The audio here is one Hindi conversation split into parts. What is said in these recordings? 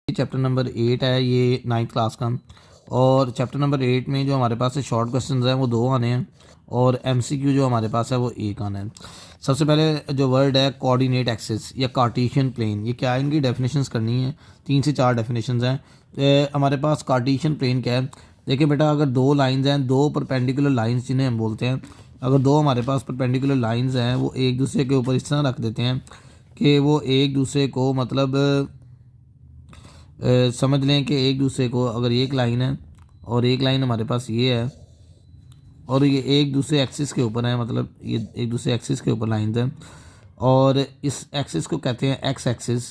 चैप्टर नंबर 8 है, ये 9th क्लास का। और चैप्टर नंबर 8 में जो हमारे पास शॉर्ट क्वेश्चंस हैं वो 2 आने हैं और एमसीक्यू जो हमारे पास है वो 1 आना है। सबसे पहले जो वर्ड है कोऑर्डिनेट एक्सिस या कार्टेशियन प्लेन, ये क्या है, इनकी डेफिनेशंस करनी है। 3 से 4 डेफिनेशंस हैं। हमारे पास कार्टेशियन प्लेन क्या है, देखिए बेटा, अगर 2 लाइंस हैं, 2 परपेंडिकुलर लाइंस जिन्हें हम बोलते हैं, अगर 2 हमारे पास परपेंडिकुलर लाइंस हैं वो एक दूसरे के ऊपर इस तरह रख देते हैं कि वो एक दूसरे को मतलब समझ लें कि एक दूसरे को, अगर एक लाइन है और एक लाइन हमारे पास ये है और ये एक दूसरे एक्सिस के ऊपर है, मतलब ये एक दूसरे एक्सिस के ऊपर लाइन है और इस एक्सिस को कहते हैं एक्स एक्सिस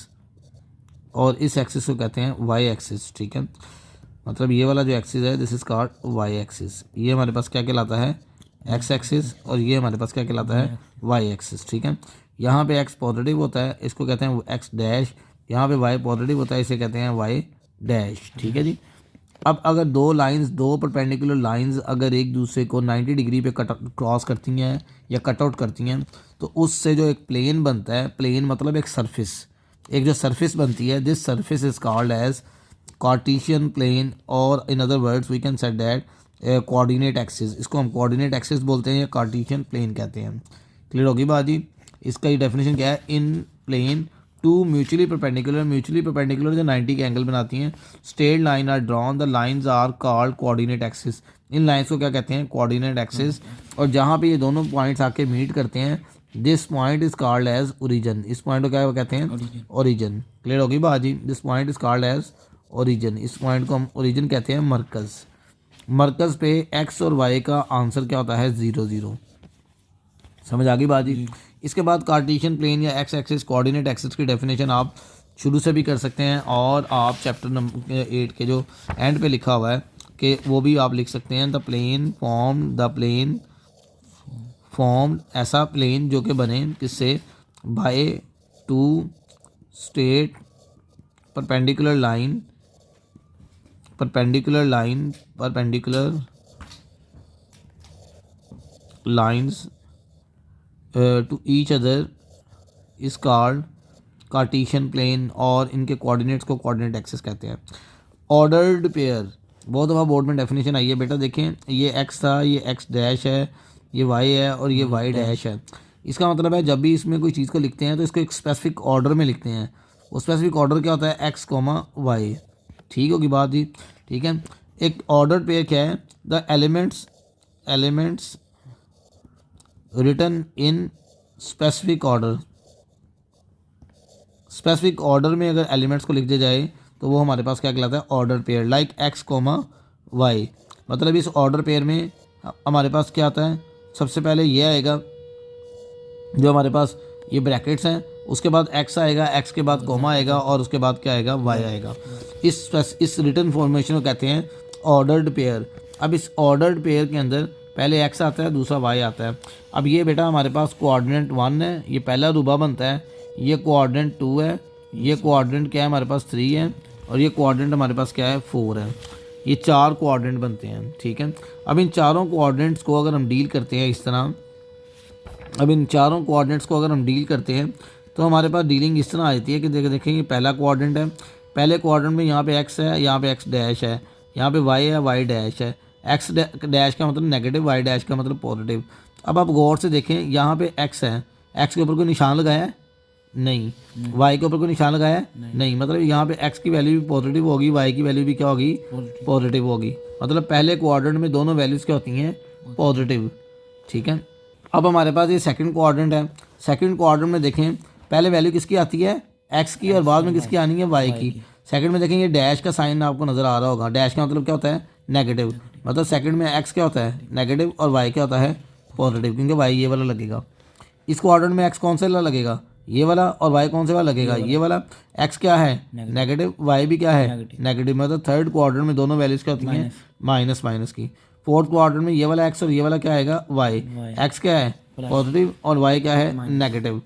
और इस एक्सिस को कहते हैं वाई एक्सिस। ठीक है, मतलब ये वाला जो एक्सिस है this is called y axis. ये हमारे पास क्या कहलाता है, एक्स एक्सिस, और ये हमारे पास क्या कहलाता है, वाई एक्सिस। ठीक है, यहाँ पे एक्स पॉजिटिव होता है, इसको कहते हैं एक्स डैश। यहाँ पे वाई पॉजिटिव होता है, इसे कहते हैं वाई डैश। ठीक है जी। अब अगर 2 लाइंस, 2 परपेंडिकुलर लाइंस अगर एक दूसरे को 90 डिग्री पे क्रॉस करती हैं या कट आउट करती हैं तो उससे जो एक प्लेन बनता है, प्लेन मतलब एक सरफेस, एक जो सरफेस बनती है, this surface is called as Cartesian plane, और in other words we can said that coordinate axis. इसको हम कोऑर्डिनेट एक्सिस बोलते हैं या कार्टेशियन प्लेन कहते हैं। क्लियर होगी बात जी। इसका ही डेफिनेशन क्या है, in plane two mutually perpendicular जो 90 के एंगल बनाती हैं, straight line are drawn, the lines are called coordinate axis. इन लाइंस को क्या कहते हैं, कोऑर्डिनेट एक्सिस। और जहाँ पे ये दोनों पॉइंट्स आके मीट करते हैं, this point is called as origin. इस पॉइंट को क्या कहते हैं, ओरिजिन। क्लियर होगी बात जी। This point is called as origin. इस पॉइंट को हम ओरिजिन कहते हैं, मरकज़। मरकज़ पे एक्स और वाई का आंसर क्या होता है, 0 0। समझ आ गई बात जी। इसके बाद कार्टेशियन प्लेन या एक्स एक्सिस कोऑर्डिनेट एक्सिस की डेफिनेशन आप शुरू से भी कर सकते हैं और आप चैप्टर नंबर 8 के जो एंड पे लिखा हुआ है कि वो भी आप लिख सकते हैं। द प्लेन फॉर्म ऐसा प्लेन जो कि बने किससे, by 2 straight perpendicular lines to each other is called Cartesian plane, और इनके कोऑर्डिनेट्स को कोऑर्डिनेट एक्सिस कहते हैं। ऑर्डर्ड पेयर, बहुत दफ़ा बोर्ड में डेफिनेशन आई है बेटा, देखें ये एक्स था, ये एक्स डैश है, ये वाई है और ये वाई डैश है। इसका मतलब है जब भी इसमें कोई चीज़ को लिखते हैं तो इसको एक स्पेसिफिक ऑर्डर में लिखते हैं। वो स्पेसिफिक ऑर्डर क्या होता है, एक्स कोमा वाई। ठीक होगी बात जी। ठीक है, एक ऑर्डर्ड पेयर क्या है, the elements written in specific order में अगर एलिमेंट्स को लिख दिया जाए तो वो हमारे पास क्या कहलाता है, order pair. Like x comma y, मतलब इस ऑर्डर पेयर में हमारे पास क्या आता है, सबसे पहले ये आएगा जो हमारे पास ये ब्रैकेट्स हैं, उसके बाद एक्स आएगा, एक्स के बाद कोमा आएगा और उसके बाद क्या आएगा, वाई आएगा। इस रिटन फॉर्मेशन को कहते हैं ऑर्डर्ड पेयर। अब इस ऑर्डर्ड पेयर के अंदर पहले एक्स आता है, दूसरा वाई आता है। अब ये बेटा हमारे पास कोऑर्डिनेट 1 है, ये पहला रूबा बनता है, ये कोऑर्डिनेट 2 है, ये कोऑर्डिनेट क्या है हमारे पास 3 है, और ये कोऑर्डिनेट हमारे पास क्या है 4 है। ये 4 कोऑर्डिनेट बनते हैं। ठीक है, अब इन चारों कोऑर्डिनेट्स को अगर हम डील करते हैं इस तरह, तो हमारे पास डीलिंग इस तरह आती है कि देखें ये पहला कोऑर्डिनेट है, पहले कोऑर्डिनेट में यहाँ पे एक्स है, यहाँ पे एक्स डैश है, यहाँ पे वाई है, वाई डैश है। एक्स डैश का मतलब नेगेटिव, वाई डैश का मतलब पॉजिटिव। अब आप गौर से देखें, यहाँ पे एक्स है, एक्स के ऊपर कोई निशान लगाया है, नहीं। वाई के ऊपर कोई निशान लगाया है, नहीं। मतलब यहाँ पे एक्स की वैल्यू भी पॉजिटिव होगी, वाई की वैल्यू भी क्या होगी, पॉजिटिव होगी। मतलब पहले कोऑर्डिनेट में दोनों वैल्यूज़ क्या होती हैं, पॉजिटिव। ठीक है, अब हमारे पास ये सेकंड कोऑर्डिनेट है। सेकंड कोऑर्डिनेट में देखें पहले वैल्यू किसकी आती है, एक्स की, और बाद में किसकी आनी है, वाई की। सेकंड में देखें ये डैश का साइन आपको नज़र आ रहा होगा, डैश का मतलब क्या होता है, नेगेटिव। मतलब सेकंड में एक्स क्या होता है, नेगेटिव, और वाई क्या होता है, पॉजिटिव, क्योंकि वाई ये वाला लगेगा। इस कोऑर्डिनेट में एक्स कौन सा लगेगा, ये वाला, और वाई कौन से वाला लगेगा, ये वाला। एक्स क्या है, नेगेटिव, वाई भी क्या है, नेगेटिव। मतलब थर्ड कोऑर्डिनेट में दोनों वैल्यूज़ क्या होती हैं, माइनस की। फोर्थ क्वाड्रेंट में ये वाला एक्स और ये वाला क्या आएगा, वाई। एक्स क्या है, पॉजिटिव, और वाई क्या है, नेगेटिव।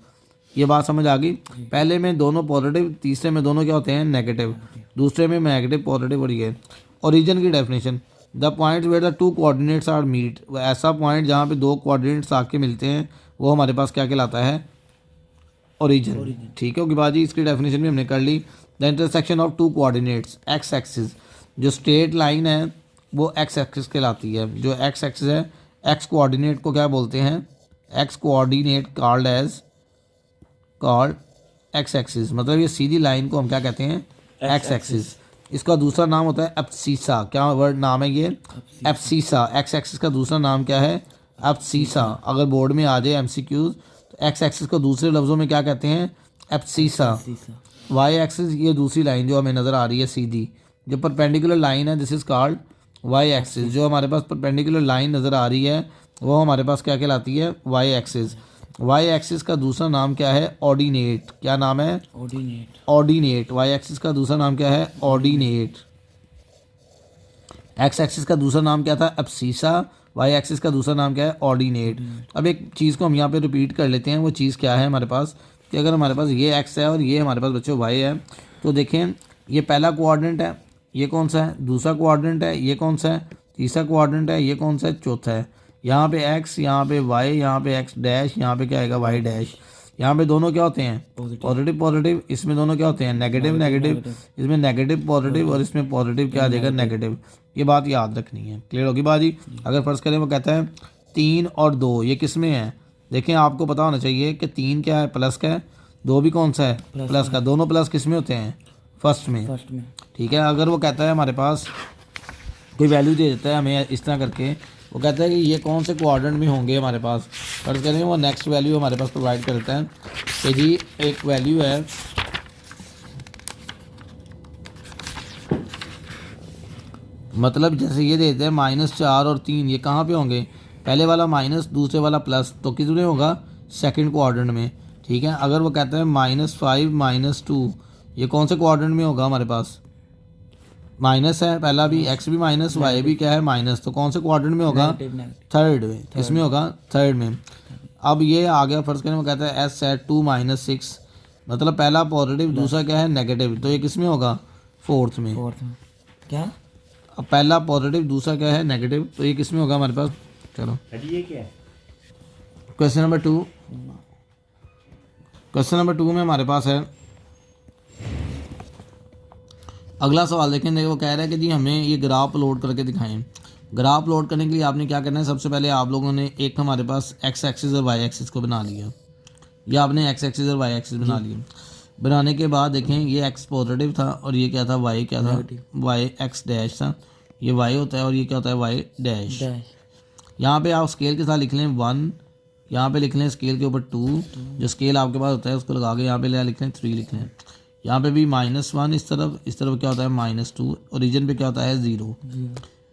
ये बात समझ आ गई। पहले में दोनों पॉजिटिव, तीसरे में दोनों क्या होते हैं, नेगेटिव, दूसरे में नेगेटिव पॉजिटिव। और ये ओरिजिन की definition, the point where the 2 coordinates are meet, ऐसा पॉइंट जहाँ पे 2 कोऑर्डिनेट्स आके मिलते हैं वो हमारे पास क्या कहलाता है, ओरिजिन। ठीक है ओके बाजी, इसकी डेफिनेशन भी हमने कर ली। The intersection of two coordinates x axis, जो स्ट्रेट लाइन है वो एक्स एक्सिस कहलाती है। जो एक्स एक्सिस है, एक्स कोऑर्डिनेट को क्या बोलते हैं, x coordinate called x axis, मतलब ये सीधी लाइन को हम क्या कहते हैं, एक्स एक्सिस। इसका दूसरा नाम होता है एब्सिसा। क्या वर्ड नाम है ये, एब्सिसा। एक्स एक्सिस का दूसरा नाम क्या है, एब्सिसा। अगर बोर्ड में आ जाए एमसीक्यूज तो एक्स एक्सिस को दूसरे लफ्ज़ों में क्या कहते हैं, एब्सिसा। वाई एक्सिस, ये दूसरी लाइन जो हमें नज़र आ रही है सीधी, जो परपेंडिकुलर लाइन है, this is called y axis. जो हमारे पास परपेंडिकुलर लाइन नज़र आ रही है वो हमारे पास क्या कहलाती है, वाई एक्सिस। वाई एक्सिस का दूसरा नाम क्या है, ऑर्डिनेट। क्या नाम है, ऑर्डिनेट। वाई एक्सिस का दूसरा नाम क्या है, ऑर्डिनेट। एक्स एक्सिस का दूसरा नाम क्या था, एब्सिसा। वाई एक्सिस का दूसरा नाम क्या है, ऑर्डिनेट। अब एक चीज़ को हम यहाँ पे रिपीट कर लेते हैं, वो चीज़ क्या है हमारे पास, कि अगर हमारे पास ये एक्स है और ये हमारे पास बच्चों वाई है, तो देखें ये पहला कोऑर्डिनेट है, ये कौन सा है, दूसरा कोऑर्डिनेट है, ये कौन सा है, तीसरा कोऑर्डिनेट है, ये कौन सा है, चौथा है। यहाँ पे एक्स, यहाँ पे वाई, यहाँ पे एक्स डैश, यहाँ पे क्या आएगा, वाई डैश। यहाँ पे दोनों क्या होते हैं, पॉजिटिव पॉजिटिव, इसमें दोनों क्या होते हैं, नेगेटिव नेगेटिव, इसमें नेगेटिव पॉजिटिव और इसमें पॉजिटिव क्या आ जाएगा, नेगेटिव। ये बात याद रखनी है। क्लियर होगी बात जी। अगर फर्ज करें वो कहता है 3 और 2 ये किस में है, देखें आपको पता होना चाहिए कि 3 क्या है, प्लस का है, 2 भी कौन सा है, प्लस का। दोनों प्लस किस में होते हैं, फर्स्ट में। ठीक है। अगर वो कहता है हमारे पास कोई वैल्यू दे देता है हमें इस तरह करके, वो कहता है कि ये कौन से कोऑर्डिनेट में होंगे हमारे पास, फर्ज करें वो नेक्स्ट वैल्यू हमारे पास प्रोवाइड करता है कि जी एक वैल्यू है, मतलब जैसे ये देते हैं -4 और 3, ये कहाँ पे होंगे, पहले वाला माइनस, दूसरे वाला प्लस, तो कितने होगा, सेकंड कोऑर्डिनेट में। ठीक है। अगर वो कहता है -5 -2, ये कौन से कोऑर्डिनेट में होगा हमारे पास, माइनस है पहला भी, एक्स भी माइनस, वाई भी क्या है, माइनस, तो कौन से क्वाड्रेंट में होगा, थर्ड में। इसमें होगा थर्ड में। अब ये आ गया, फर्स्ट करें वो कहता है एस सेट 2 -6, मतलब पहला पॉजिटिव, दूसरा क्या है, नेगेटिव, तो ये किस में होगा, फोर्थ में। क्या, अब पहला पॉजिटिव, दूसरा क्या है, नेगेटिव, तो ये किस में होगा हमारे पास। चलो ये क्या है, क्वेश्चन नंबर 2। क्वेश्चन नंबर 2 में हमारे पास है अगला सवाल। देखें वो कह रहा है कि जी हमें ये ग्राफ लोड करके दिखाएं। ग्राफ लोड करने के लिए आपने क्या करना है, सबसे पहले आप लोगों ने एक हमारे पास एक्स एक्सिस और वाई एक्सिस को बना लिया, या आपने एक्स एक्सिस और वाई एक्सिस बना लिया। बनाने के बाद देखें ये एक्स पॉजिटिव था और ये क्या था, वाई क्या था, वाई एक्स डैश था, ये वाई होता है और ये क्या होता है, वाई डैश। यहाँ पे आप स्केल के साथ लिख लें 1, यहाँ पे लिख लें स्केल के ऊपर 2, जो स्केल आपके पास होता है उसको लगा के यहाँ पे लिख लें 3 लिख लें। यहाँ पे भी -1 इस तरफ क्या होता है, -2, ओरिजिन पे क्या होता है, 0।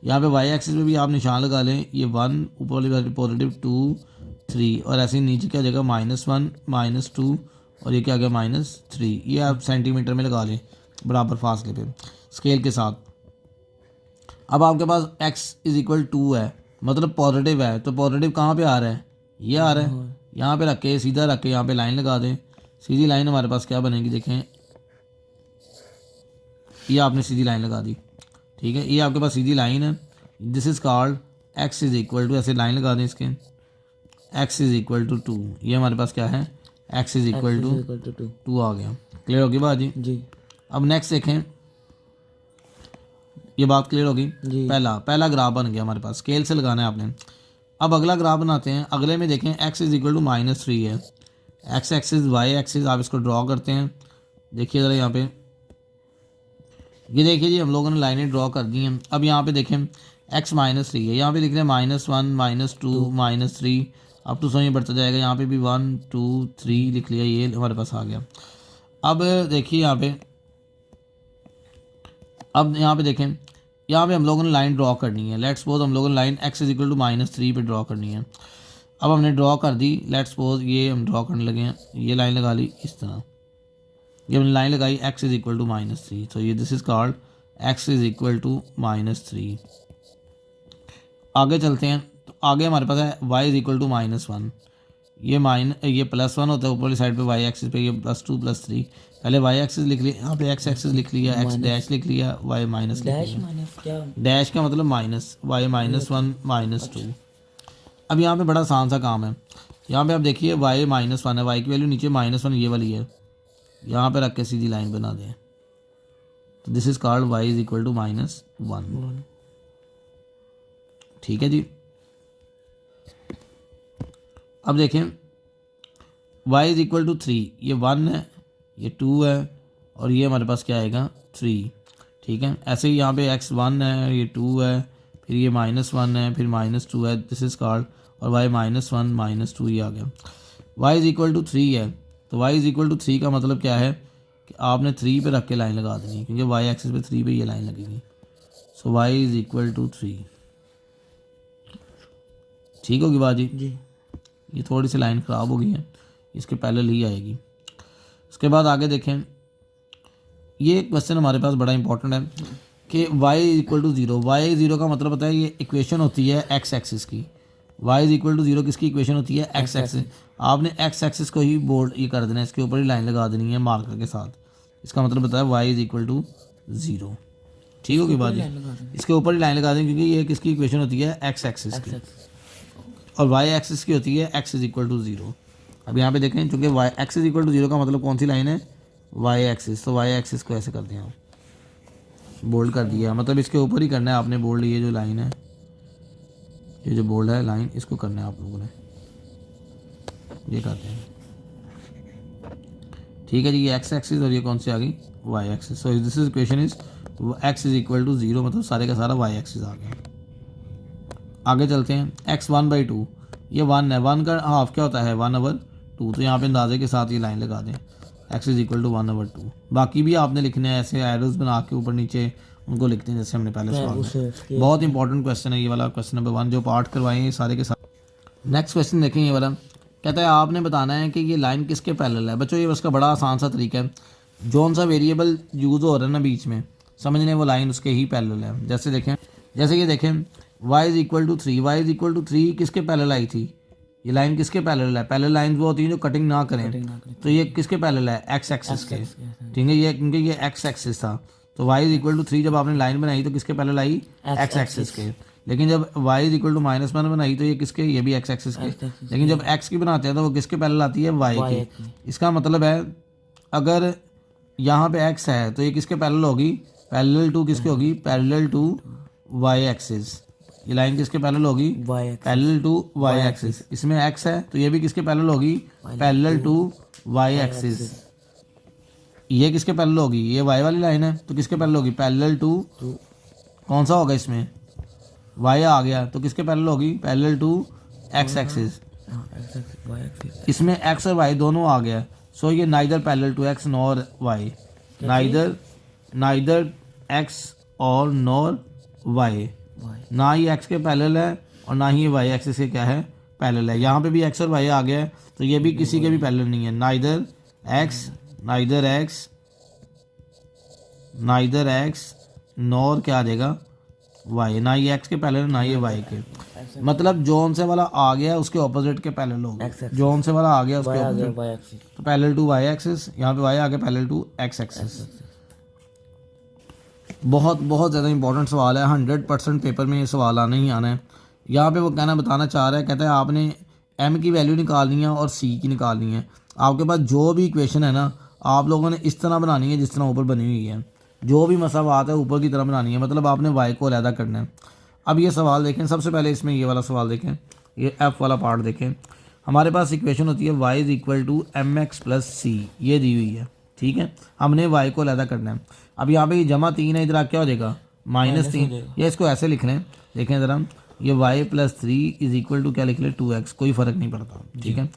यहाँ पे वाई एक्सिस पे भी आप निशान लगा लें, ये 1 ऊपर वाली पॉजिटिव, 2 3, और ऐसे नीचे क्या जगह -1 -2 और ये क्या आ गया -3। ये आप सेंटीमीटर में लगा लें बराबर फासले पे स्केल के साथ। अब आपके पास x = 2 है, मतलब पॉजिटिव है, तो पॉजिटिव कहाँ पे आ रहा है, ये आ रहा है। यहाँ पे रख के सीधा रख के यहाँ पे लाइन लगा दें, सीधी लाइन हमारे पास क्या बनेगी, देखें ये आपने सीधी लाइन लगा दी। ठीक है। ये आपके पास सीधी लाइन है, दिस इज़ कॉल्ड x = ऐसे लाइन लगा दें इसके, x = 2, ये हमारे पास क्या है, x = 2 आ गया। क्लियर होगी बात जी। अब नेक्स्ट देखें, ये बात क्लियर होगी। पहला ग्राफ बन गया हमारे पास, स्केल से लगाना है आपने। अब अगला ग्राफ बनाते हैं। अगले में देखें x = -3 है, x एक्सिस वाई एक्सिस, आप इसको ड्रॉ करते हैं। देखिए ज़रा यहाँ पे, ये देखिए जी हम लोगों ने लाइनें ड्रॉ कर दी हैं। अब यहाँ पे देखें x -3 है, यहाँ पे लिख रहे हैं -1 -2 -3 अब तो समय बढ़ता जाएगा। यहाँ पे भी 1 2 3 लिख लिया, ये हमारे पास आ गया। अब देखिए यहाँ पे, अब यहाँ पे देखें, यहाँ पे हम लोगों ने लाइन ड्रॉ करनी है। लेट्स सपोज हम लोगों ने लाइन x = -3 पे ड्रॉ करनी है। अब हमने ड्रॉ कर दी, लेट्स सपोज ये हम ड्रॉ करने लगे हैं, ये लाइन लगा ली इस तरह, ये हमने लाइन लगाई x = -3, तो ये दिस इज़ कॉल्ड x = -3। आगे चलते हैं, तो आगे हमारे पास है y = -1, ये +1 होता है ऊपर वाली साइड पे y एक्सिस पे, ये +2 +3। पहले y एक्सिस लिख लिया, यहाँ पे x एक्सिस लिख लिया, x डैश लिख लिया, y माइनस लिख लिया। डैश का मतलब माइनस, y -1 -2। अब यहाँ पे बड़ा आसान सा काम है। यहाँ पे आप देखिए y -1 है, y की वैल्यू नीचे -1 ये वाली है, यहाँ पे रख के सीधी लाइन बना दें। तो this is called y is equal to -1। ठीक है जी। अब देखें y इज इक्वल टू 3, ये 1 है, ये 2 है, और ये हमारे पास क्या आएगा 3। ठीक है, ऐसे ही यहाँ पे x 1 है, ये 2 है, फिर ये -1 है, फिर -2 है, दिस इज कॉल्ड, और y -1 -2 ये आ गया। y इज इक्वल टू 3 है, तो y इज इक्वल टू 3 का मतलब क्या है कि आपने 3 पे रख के लाइन लगा देनी, क्योंकि y एक्सिस पे 3 पे ये लाइन लगेगी। सो y इज इक्वल टू 3। ठीक होगी बात जी। ये थोड़ी सी लाइन ख़राब हो गई है, इसके पैरेलल ही आएगी। उसके बाद आगे देखें, ये क्वेश्चन हमारे पास बड़ा इंपॉर्टेंट है कि y is equal to 0। Y 0 का मतलब पता है, ये इक्वेशन होती है x एक्सिस की। y इज इक्वल टू 0 किसकी इक्वेशन होती है, x एक्सिस। आपने x एक्सिस को ही बोल्ड ये कर देना है, इसके ऊपर ही लाइन लगा देनी है मार्कर के साथ। इसका मतलब बताया y इज इक्वल टू 0। ठीक होगी बात जी, इसके ऊपर ही लाइन लगा देंगे, क्योंकि ये किसकी इक्वेशन होती है, x एक्सिस की, और y एक्सिस की होती है x इज इक्वल टू 0। अब यहाँ पे देखें, चूँकि y x is equal to 0 का मतलब कौन सी लाइन है, y एक्सिस। तो y एक्सिस को ऐसे कर दिया, बोल्ड कर दिया, मतलब इसके ऊपर ही करना है आपने बोल्ड। ये जो लाइन है, ये जो बोल्ड है लाइन, इसको करना है आप लोगों ने, ये करते हैं। ठीक है जी, ये x एक्सिस और ये कौन सी आ गई, y axis. So this is equation is x is equal to 0, मतलब सारे का सारा y एक्सिस आ गया। आगे चलते हैं, x 1/2, ये 1 है, 1 का हाफ क्या होता है 1/2, तो यहाँ पे अंदाजे के साथ ये लाइन लगा दें, x इज इक्वल टू 1/2। बाकी भी आपने लिखने हैं ऐसे एरोज बना के ऊपर नीचे उनको लिखते हैं, जैसे हमने पहले सवाल में। बहुत इंपॉर्टेंट क्वेश्चन है ये वाला, क्वेश्चन नंबर 1 जो पार्ट करवाए हैं सारे के साथ। नेक्स्ट क्वेश्चन देखें, ये वाला कहता है आपने बताना है कि ये लाइन किसके पैरेलल है। बच्चों ये उसका बड़ा आसान सा तरीका है, जौन सा वेरिएबल यूज़ हो रहा है ना बीच में, समझने वो लाइन उसके ही पैरेलल है। जैसे देखें, जैसे ये देखें y is equal to 3, y is equal to 3 किसके पैरेलल आई थी, ये लाइन किसके पैरेलल है। पैरेलल लाइन वो होती है जो कटिंग ना करें, तो ये किसके पैरेलल है, x एक्सिस के। ठीक है, ये क्योंकि ये x एक्सिस था, तो y इज इक्वल टू 3 जब आपने लाइन बनाई तो किसके पैरेलल आई, x एक्सिस के। लेकिन जब y इज इक्वल टू -1 बनाई तो ये किसके, ये भी x एक्सिस के। लेकिन जब x की बनाते हैं तो वो किसके पैरेलल आती है, y के। इसका मतलब है अगर यहाँ पे x है तो ये किसके पैरेलल होगी, पैरेलल टू किसके होगी, पैरेलल टू y एक्सिस। ये लाइन किसके पैरेलल होगी, पैरेलल टू y एक्सिस। इसमें x है तो ये भी किसके पैरेलल होगी, पैरेलल टू y एक्सिस। ये किसके पैरेलल होगी, ये y वाली लाइन है तो किसके पैरेलल होगी, पैरेलल टू, कौन सा होगा इसमें, y आ गया तो किसके पैरेलल होगी, पैरेलल टू x एक्सिस। इसमें x और y दोनों आ गया, सो ये neither parallel to x nor y, neither x और नॉर y, ना ही x के पैरेलल है और ना ही y एक्सिस के क्या है, पैरेलल है। यहाँ पे भी x और y आ गया है तो ये भी किसी के भी पैरेलल नहीं है, नाइदर x नॉर क्या आ जाएगा y, ना ही x के पैरेलल ना ही y के। मतलब जोन से वाला आ गया उसके ऑपोजिट के पैरेलल होगा, जोन से वाला आ गया उसके ऑपोजिट, तो पैरेलल टू y एक्सिस, यहाँ पे y आ गया पैरेलल टू x एक्सिस। बहुत बहुत ज़्यादा इंपॉर्टेंट सवाल है, 100% पेपर में ये सवाल आना ही आना है। यहाँ पे वो कहना बताना चाह रहा है, कहता है आपने m की वैल्यू निकालनी है और c की निकालनी है। आपके पास जो भी इक्वेशन है ना, आप लोगों ने इस तरह बनानी है जिस तरह ऊपर बनी हुई है, जो भी मसावात है ऊपर की तरह बनानी है, मतलब आपने y को अलहदा करना है। अब ये सवाल देखें, सबसे पहले इसमें ये वाला सवाल देखें, ये f वाला पार्ट देखें। हमारे पास इक्वेशन होती है y is equal to mx plus c, ये दी हुई है। ठीक है, हमने y को अलहदा करना है। अब यहाँ पे ये जमा 3 है, इधर क्या हो जाएगा -3, या इसको ऐसे लिख लें, देखें ज़रा, ये y plus 3 is equal to क्या लिख लें 2x, कोई फ़र्क नहीं पड़ता। ठीक है,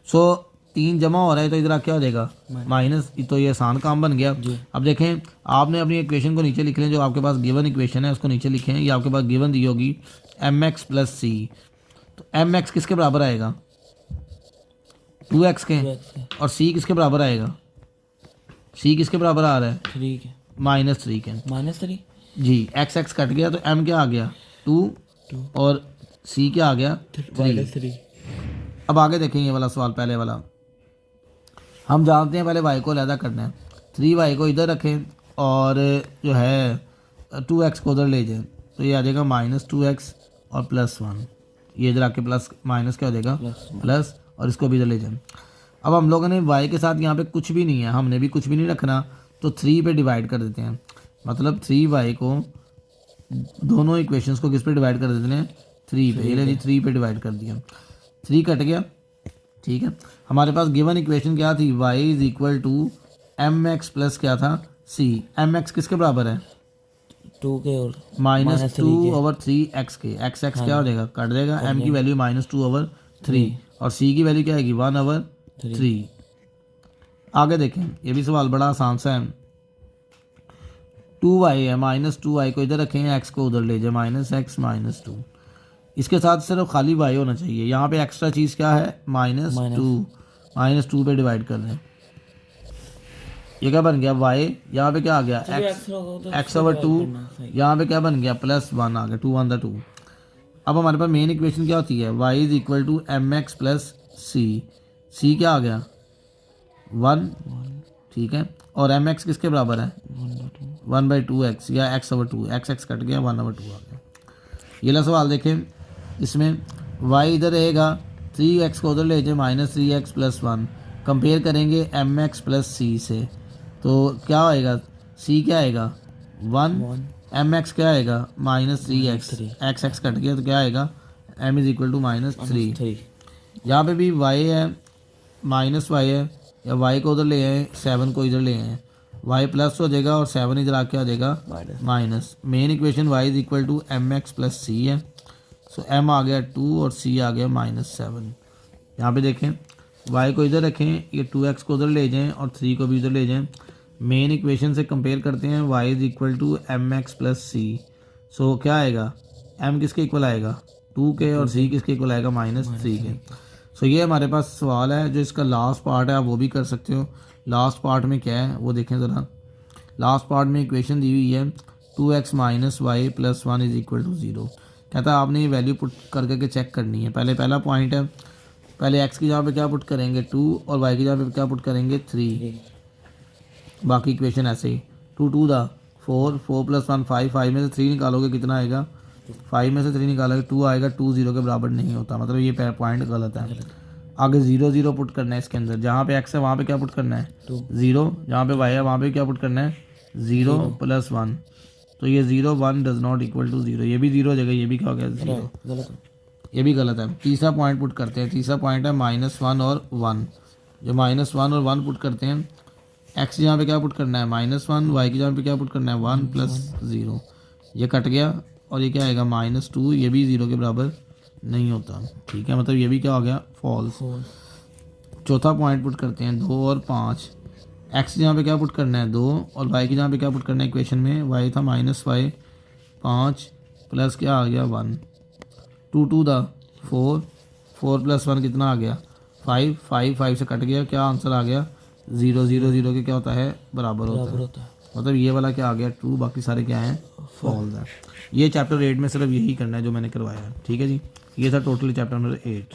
सो 3 जमा हो रहा है तो इधर क्या हो जाएगा माइनस, तो ये आसान काम बन गया। अब देखें, आपने अपनी इक्वेशन को नीचे लिख लें, जो आपके पास गिवन इक्वेशन है उसको नीचे लिखें। ये आपके पास गिवन दी होगी mx प्लस c, तो mx किसके बराबर आएगा 2x के, और c किसके बराबर आएगा, c किसके बराबर आ रहा है -3 के, -3 जी। x कट गया तो m क्या आ गया 2 और c क्या आ गया 3। अब आगे देखें ये वाला सवाल, पहले वाला हम जानते हैं पहले y को अलहदा करना है। 3y को इधर रखें और जो है 2x को उधर ले जाएं, तो ये आ जाएगा -2x और +1, ये इधर आके प्लस माइनस क्या हो जाएगा प्लस, और इसको भी इधर ले जाएं। अब हम लोगों ने y के साथ यहाँ पे कुछ भी नहीं है, हमने भी कुछ भी नहीं रखना, तो 3 पे डिवाइड कर देते हैं। मतलब 3y को दोनों इक्वेशंस को किस पे डिवाइड कर देते हैं 3 पे। ये ले जी 3 पे डिवाइड कर दिया, 3 कट गया। ठीक है, हमारे पास गिवन इक्वेशन क्या थी, y is equal to M x plus क्या था c। एम एक्स किसके बराबर है 2 के और -2/3 x के। x क्या हो जाएगा कट जाएगा, m की वैल्यू -2/3 और c की वैल्यू क्या आएगी 1/3। आगे देखें, ये भी सवाल बड़ा आसान सा है। 2y है, -2y को इधर रखें, x को उधर ले जाए, -x -2। इसके साथ सिर्फ खाली y होना चाहिए। यहाँ पे एक्स्ट्रा चीज़ क्या है -2 पे डिवाइड कर दें। ये क्या बन गया y, यहाँ पे क्या आ गया x/2, यहाँ पे क्या बन गया +1 आ गया, 2 1 2। अब हमारे पास मेन इक्वेशन क्या होती है, y is equal to M x plus c क्या आ गया 1। ठीक है, और एम एक्स किसके बराबर है 1/2x या x/2, x कट गया 1/2 आ गया। ये ला सवाल देखें, इसमें y इधर रहेगा, 3x को उधर ले जाए, -3x + 1 कंपेयर करेंगे एम एक्स प्लस सी से, तो क्या आएगा c क्या आएगा 1, एम एक्स क्या आएगा -3x, x कट गया तो क्या आएगा m इज इक्वल टू -3। यहाँ पे भी y है -y है, या y को उधर ले आए 7 को इधर ले आए, y प्लस हो जाएगा और 7 इधर आके आ जाएगा minus. Main equation y is equal to M x plus c है, सो m आ गया 2 और c आ गया -7। यहाँ पे देखें y को इधर रखें, ये 2x को उधर ले जाएं और 3 को भी उधर ले जाएं। मेन इक्वेशन से कंपेयर करते हैं, y is equal to M x plus c, so क्या आएगा m किसके इक्वल आएगा 2 के और c किसके इक्वल आएगा -3 के। सो ये हमारे पास सवाल है, जो इसका लास्ट पार्ट है आप वो भी कर सकते हो। लास्ट पार्ट में क्या है वो देखें ज़रा। लास्ट पार्ट में इक्वेशन दी हुई है 2x - y + 1 is equal to 0। कहता है आपने ये वैल्यू पुट करके चेक करनी है। पहला पॉइंट है, पहले x की जगह पे क्या पुट करेंगे 2 और y की जगह पे क्या पुट करेंगे 3। बाकी इक्वेशन ऐसे ही 2 2 दा 4 4 + 1 5 5 में से 3 निकालोगे कितना आएगा 5 में से 3 निकालोगे 2 आएगा, 2 0 के बराबर नहीं होता, मतलब ये पॉइंट गलत है। आगे 0 0 पुट करना है इसके अंदर, जहाँ पे x है वहाँ पे क्या पुट करना है 0, जहाँ पे y है वहाँ पे क्या पुट करना है 0 + 1, तो ये 0 1 डज नॉट इक्वल टू 0, ये भी 0 हो जाएगा, ये भी क्या हो गया 0, ये भी गलत है। तीसरा पॉइंट पुट करते हैं, तीसरा पॉइंट है -1 और 1, जो -1 और 1 पुट करते हैं, x यहाँ पे क्या पुट करना है -1, y की जगह पे क्या पुट करना है 1 + 0, ये कट गया और ये क्या आएगा -2, ये भी 0 के बराबर नहीं होता। ठीक है, मतलब ये भी क्या हो गया फॉल्स। चौथा पॉइंट पुट करते हैं 2 और 5, x यहाँ पे क्या पुट करना है 2 और y की जहाँ पे क्या पुट करना है इक्वेशन में, y था -y 5 प्लस क्या आ गया 1, 2 2 दा 4 4 + 1 कितना आ गया 5 5 5 से कट गया, क्या आंसर आ गया 0 0 0 के क्या होता है बराबर होता है। मतलब ये वाला क्या आ गया ट्रू, बाकी सारे क्या हैं फॉल्स है। ये चैप्टर 8 में सिर्फ यही करना है जो मैंने करवाया है। ठीक है जी, ये था टोटली चैप्टर नंबर 8।